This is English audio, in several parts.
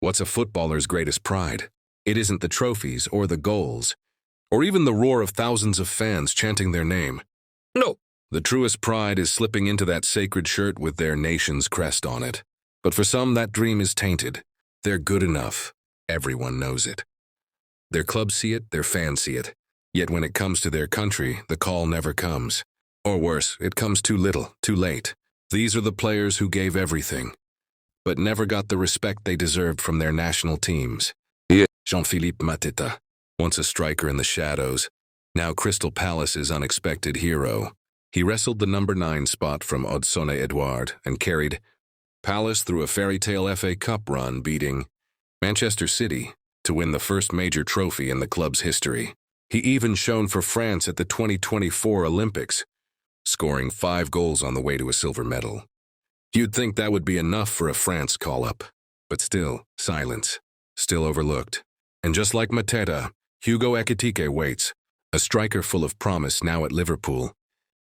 What's a footballer's greatest pride? It isn't the trophies or the goals, or even the roar of thousands of fans chanting their name. No, the truest pride is slipping into that sacred shirt with their nation's crest on it. But for some, that dream is tainted. They're good enough. Everyone knows it. Their clubs see it, their fans see it. Yet when it comes to their country, the call never comes. Or worse, it comes too little, too late. These are the players who gave everything, but never got the respect they deserved from their national teams. Jean-Philippe Mateta, once a striker in the shadows, now Crystal Palace's unexpected hero. He wrestled the number 9 spot from Odsonne-Edouard and carried Palace through a fairy tale FA Cup run, beating Manchester City to win the first major trophy in the club's history. He even shone for France at the 2024 Olympics, scoring 5 goals on the way to a silver medal. You'd think that would be enough for a France call-up, but still, silence, still overlooked. And just like Mateta, Hugo Ekitike waits, a striker full of promise now at Liverpool,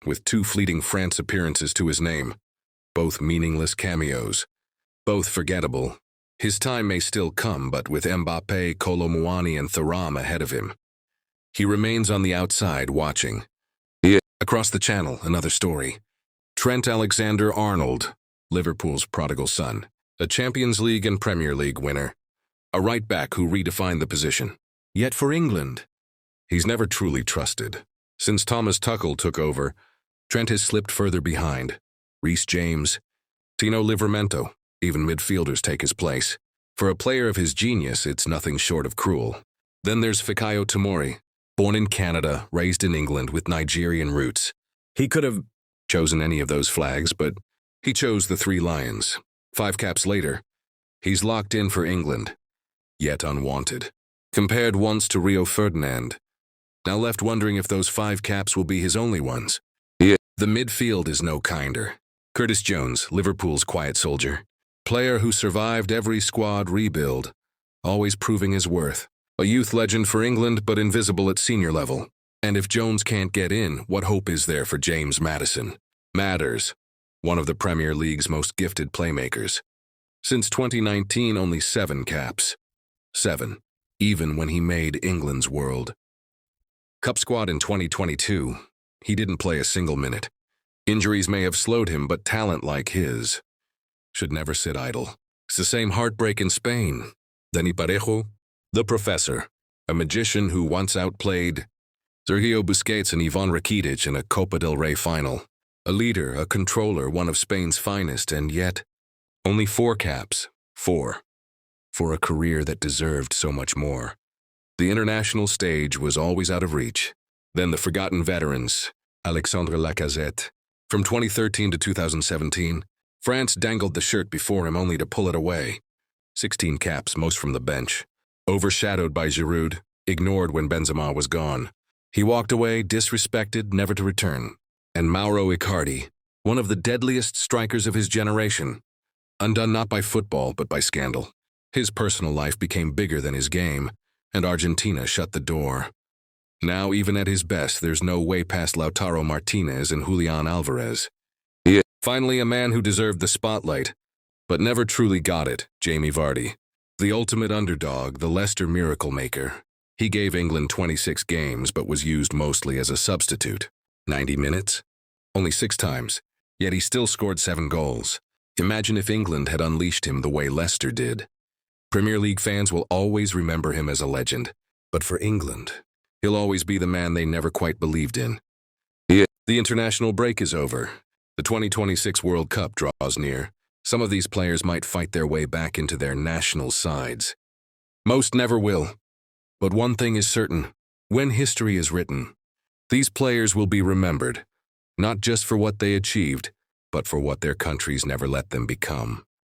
with 2 fleeting France appearances to his name, both meaningless cameos, both forgettable. His time may still come, but with Mbappe, Kolo Muani, and Thuram ahead of him, he remains on the outside watching. Across the channel, another story. Trent Alexander-Arnold, Liverpool's prodigal son, a Champions League and Premier League winner, a right-back who redefined the position. Yet for England, he's never truly trusted. Since Thomas Tuchel took over, Trent has slipped further behind. Reece James, Tino Livramento, even midfielders take his place. For a player of his genius, it's nothing short of cruel. Then there's Fikayo Tomori, born in Canada, raised in England with Nigerian roots. He could have chosen any of those flags, but he chose the 3 Lions. 5 caps later, he's locked in for England, yet unwanted. Compared once to Rio Ferdinand, now left wondering if those 5 caps will be his only ones. The midfield is no kinder. Curtis Jones, Liverpool's quiet soldier, player who survived every squad rebuild, always proving his worth. A youth legend for England, but invisible at senior level. And if Jones can't get in, what hope is there for James Maddison? Matters, one of the Premier League's most gifted playmakers. Since 2019, only 7 caps. 7, even when he made England's World Cup squad in 2022, he didn't play a single minute. Injuries may have slowed him, but talent like his should never sit idle. It's the same heartbreak in Spain. Dani Parejo, the professor, a magician who once outplayed Sergio Busquets and Ivan Rakitic in a Copa del Rey final. A leader, a controller, one of Spain's finest, and yet only 4 caps. 4. For a career that deserved so much more. The international stage was always out of reach. Then the forgotten veterans, Alexandre Lacazette. From 2013 to 2017, France dangled the shirt before him only to pull it away. 16 caps, most from the bench. Overshadowed by Giroud, ignored when Benzema was gone. He walked away, disrespected, never to return. And Mauro Icardi, one of the deadliest strikers of his generation, undone not by football but by scandal. His personal life became bigger than his game, and Argentina shut the door. Now, even at his best, there's no way past Lautaro Martinez and Julian Alvarez. Finally, a man who deserved the spotlight, but never truly got it, Jamie Vardy. The ultimate underdog, the Leicester miracle maker. He gave England 26 games, but was used mostly as a substitute. 90 minutes? Only 6 times, yet he still scored 7 goals. Imagine if England had unleashed him the way Leicester did. Premier League fans will always remember him as a legend, but for England, he'll always be the man they never quite believed in. The international break is over. The 2026 World Cup draws near. Some of these players might fight their way back into their national sides. Most never will. But one thing is certain, when history is written, these players will be remembered, not just for what they achieved, but for what their countries never let them become.